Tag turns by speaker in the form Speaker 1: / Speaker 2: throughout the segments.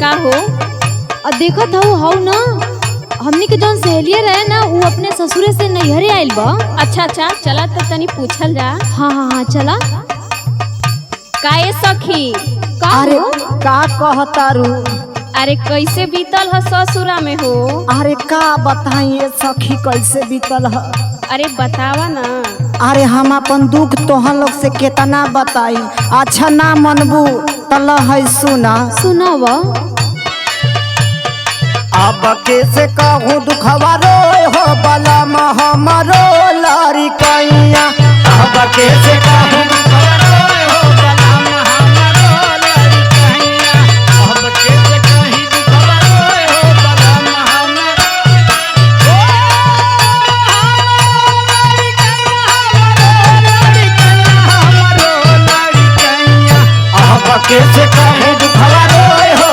Speaker 1: का हो?
Speaker 2: देखत हूँ ना हमनी के जौन सहेलिया रहे ना वो अपने ससुरे से नैहरे आइल बा।
Speaker 1: अच्छा अच्छा चला तो तनी पूछल जा।
Speaker 2: हाँ चला।
Speaker 1: काए सखी
Speaker 2: का
Speaker 3: अरे
Speaker 2: हो?
Speaker 3: का कहतारू?
Speaker 1: अरे कैसे बीतल ह ससुरा में हो?
Speaker 3: अरे का बताइए सखी कैसे बीतल है?
Speaker 1: अरे बतावा ना।
Speaker 3: अरे हम अपन दुख तोहन लोग से केतना बताई। अच्छा ना मनबू तल है सुना।
Speaker 2: सुनावा।
Speaker 3: अब कैसे कहूँ दुखवा रोए हो बला हमरो लारी कैया। अब कैसे कहूँ दुखवा रोए हो बला हमरो लारी कैया। अब कैसे कहीं दुखवा रोए हो बला हमरो लारी कैया। अब कैसे कहूँ दुखवा रोए हो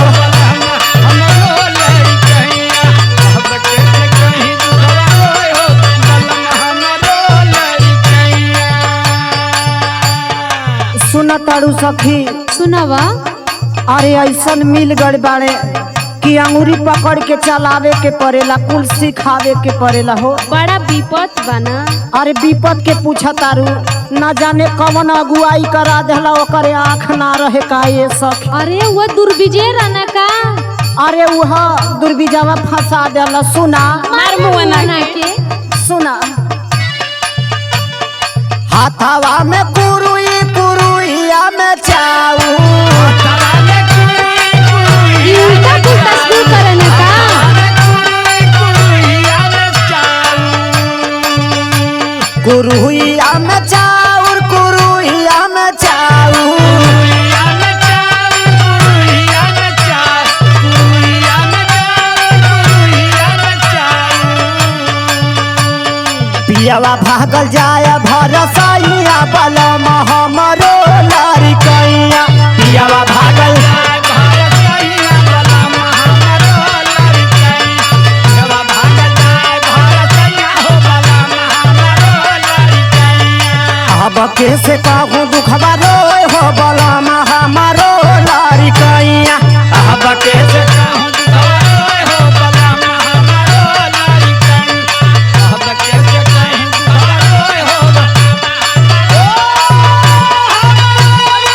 Speaker 3: तारू सखी।
Speaker 2: सुनावा।
Speaker 3: अरे ऐसन मिल गड़ बाड़े कि अंगूरी पकड़ के चलावे के पड़ेला, कुल सिखावे के पड़ेला हो।
Speaker 1: बड़ा विपत बना।
Speaker 3: अरे विपत के पूछा तारू, न जाने कवन अगुवाई करा देला ओकरे आँख ना रहे का ये सखी।
Speaker 2: अरे वो दुर्विजय राना का।
Speaker 3: अरे वह दुर्विजयवा फंसा देला। सुना
Speaker 1: मार मुआना
Speaker 2: के
Speaker 3: सुना। हाथावा में कुरुई कुरुइया में चाऊ।
Speaker 2: उल्टा पुल्टा शुरू करने का।
Speaker 3: कुरुइया में चाउर कुरुइया में चाउर। पियावा भागल जाय भरसैया बलम हमरो लारी कैया। पियावा भागल अब कैसे कहूँ दुखवा रोए हो बलम हमरो लारी कैया। अब कैसे कहूँ दुखवा रोए हो बलम हमरो लारी कैया। अब कैसे कहूँ दुखवा रोए हो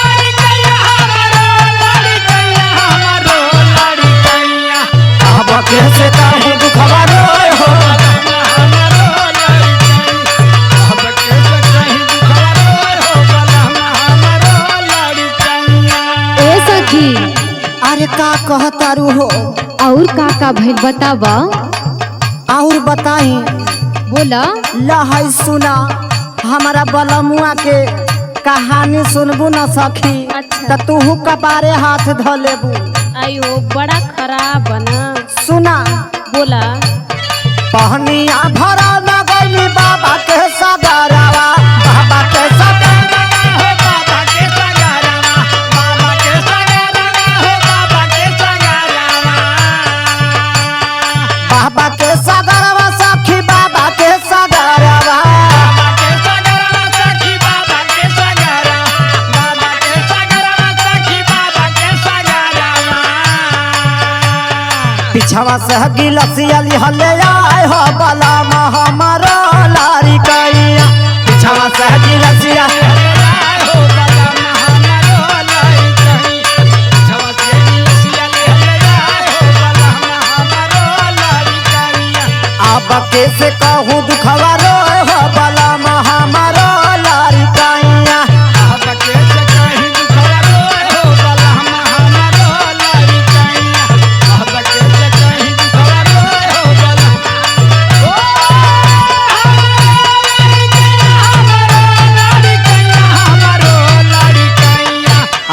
Speaker 3: लारी कैया हमरो लारी कैया हमरो लारी कैया। अब कैसे कहूँ दुखवा रोए हो अरे का कहतारू हो?
Speaker 2: और का भइल बतावा।
Speaker 3: और बताई
Speaker 2: बोला।
Speaker 3: लहै सुना। हमारा बलमुआ के कहानी सुनबू न सखी।
Speaker 1: अच्छा।
Speaker 3: त तूहू कपारे हाथ ध लेबू।
Speaker 1: आयो बड़ा खराब बना।
Speaker 3: सुना
Speaker 1: बोला।
Speaker 3: पहनिया भरा न गईली बाबा के सगरवा। बाबा के सगरवा हो बाबा के सगरवा। बाबा के सगरवा हो बाबा के सगरवा। बाबा के सगरवा सखी बाबा के सगरवा। बाबा के सगरवा सखी बाबा के सगरवा। बाबा के सगरवा सखी बाबा के सगरवा। पिछवा से गिलसिया लिहले आए हो बलम हमरो लारी कैया। पिछवा से गिलसिया आए हो बलम हमरो लारी कैया। पिछवा से गिलसिया लिहले आए हो बलम हमरो लारी कैया। अब कैसे कहूँ दुखवा रोए हो बलम हमरो लारी कैया। अब कैसे कहूँ दुखवा रोए हो बलम हमरो लारी कैया। अब कैसे कहूँ दुखवा रोए हो बलम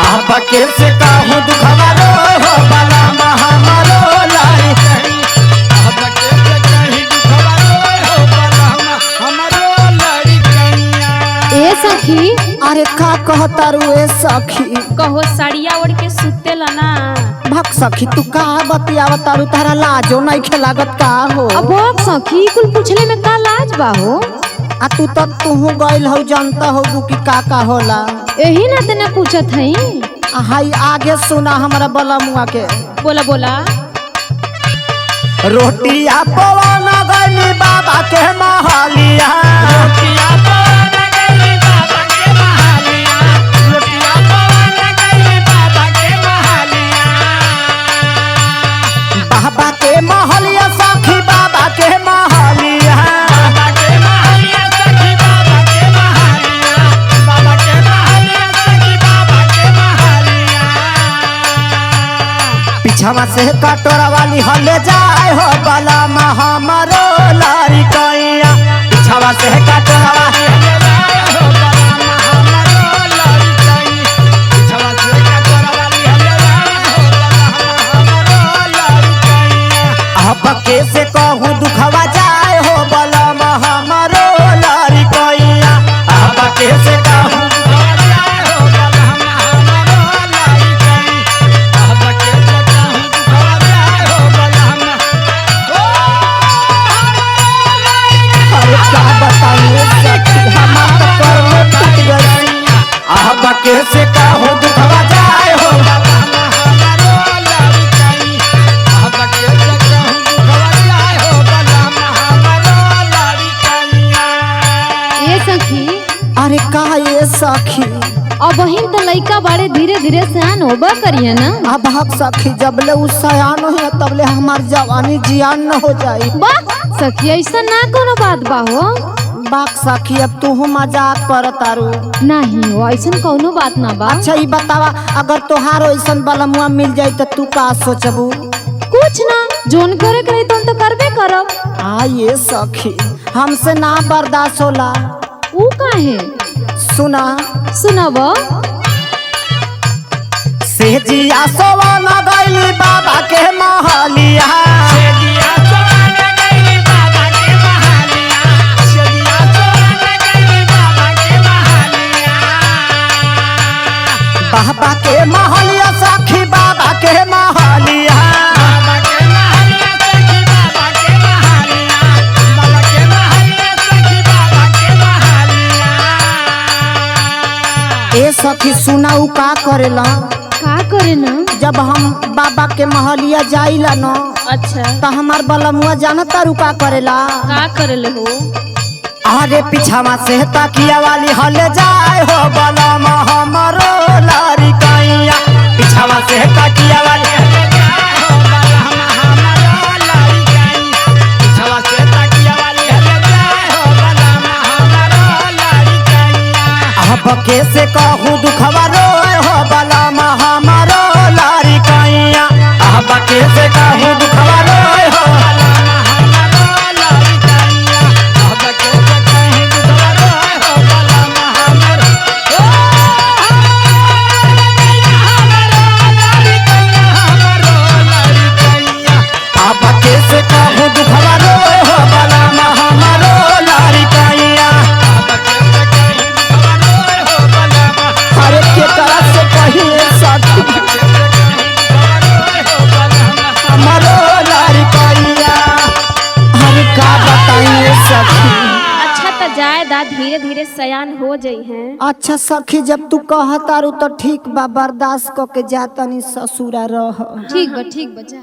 Speaker 3: अब कैसे कहूँ दुखवा रोए हो बलम हमरो लारी कैया। अब कैसे कहूँ दुखवा रोए हो बलम हमरो लारी कैया।
Speaker 2: ए सखी।
Speaker 3: अरे का कहतारू ए सखी?
Speaker 1: कहो साड़िया ओढ़ के सुतेला ना।
Speaker 3: भक सखी तू का बतियावतारू? तारा लाजो नहीं खेलागत का हो?
Speaker 2: अब सखी कुल पूछले में का लाज बा हो?
Speaker 3: आ तू तो तू गइल हो जानता हो कि का होला।
Speaker 2: यही ना तेने पूछत हई।
Speaker 3: हाई आगे सुना हमारा बलमुआ के।
Speaker 1: बोला बोला।
Speaker 3: रोटिया पवन गनी बाबा के महलिया, बाबा के महलिया सखी बाबा के महलिया, पीछवा से कटोरा वाली हले जाए हो बलमा हमारो लारी कैया, पीछवा से कटोरा वाली हले जाए हो बलमा हमारो लारी कैया, पीछवा से कटोरा वाली हले जाए हो बलमा हमारो लारी कैया। अब कैसे कहूँ दुखवा जाए हो बलमा हमारो लारी कैया, अब कैसे कहूँ दुखवा जाए हो बलमा हमारो लारी कैया, अब कैसे कहूँ दुखवा जाए हो बलमा। अरे क्या बताइए सखी हमारा कर्म टूट गई, अब कैसे कहूँ दुखवा जाए हो बलमा हमारो लारी कैया, अब कैसे कहूँ दुखवा जाए हो बलमा हमारो लारी कैया।
Speaker 2: ए सखी,
Speaker 3: अरे का ये सखी,
Speaker 2: अब वही तो लइका बड़े धीरे धीरे सयान होबा करिए ना।
Speaker 3: अब हक सखी जबले उ सयान हो तबले हमार जवानी जियान न हो जाई।
Speaker 2: वाह सखी, ऐसा ना कोनो बात बा हो।
Speaker 3: बाक सखी अब तू मजाक कर तारू।
Speaker 2: नहीं हो, ऐसा कोनो बात ना बा।
Speaker 3: अच्छा ये बतावा, अगर तोहार ऐसन बलमुआ मिल जाई तो तू का सोचबू?
Speaker 2: कुछ ना, जोन करे करे तुम तो करबे करब।
Speaker 3: हाँ ये सखी हमसे ना बर्दाश्त होला।
Speaker 2: ऊ काहे?
Speaker 3: सुना
Speaker 2: सुनाब।
Speaker 3: सेजिया सोवन गइली बाबा के महलिया, सेजिया सोवन गइली बाबा के महलिया, सेजिया सोवन गइली बाबा के महलिया, बाबा के महलिया सखी बाबा के महलिया, बाबा के महलिया सखी बाबा के महलिया, बाबा के महलिया सखी बाबा के महलिया। ए सखी सुना उ का करेला?
Speaker 2: का करे ना?
Speaker 3: जब हम बाबा के महलिया जाइला न,
Speaker 1: अच्छा
Speaker 3: तो हमार बलमुआ जानता रुका करेला।
Speaker 1: का करले हो?
Speaker 3: अरे पीछावा से तकिया वाली हले जाए हो बलमा हमारो लारी कैया, पीछावा से तकिया वाली हले जाए हो बलमा हमारो लारी कैया, पीछावा से तकिया वाली हले जाए हो बलमा हमारो लारी कैया। अब कैसे कहूँ दुखवा रोए हो बलमा हमारो लारी कैया, अब कैसे कहूँ दुखवा रोए हो बलमा हमारो लारी कैया, अब कैसे कहूँ दुखवा रोए हो बलमा हमारो लारी कैया, हमारो लारी कैया, अब कैसे कहूँ दुखवा रोए हो बलमा हमारो लारी कैया, अब कैसे कहूँ दुखवा रोए हो बलमा। अरे के तरह से कहिए सखी हमारो लारी कैया, अरे का बताइए सखी।
Speaker 1: अच्छा तो जायदा धीरे धीरे सयान हो जाई हैं।
Speaker 3: अच्छा सखी जब तू कहतारू तो ठीक बा, बर्दाश्त क के जातनी ससुरा रह।
Speaker 2: ठीक बा, ठीक बा, जा।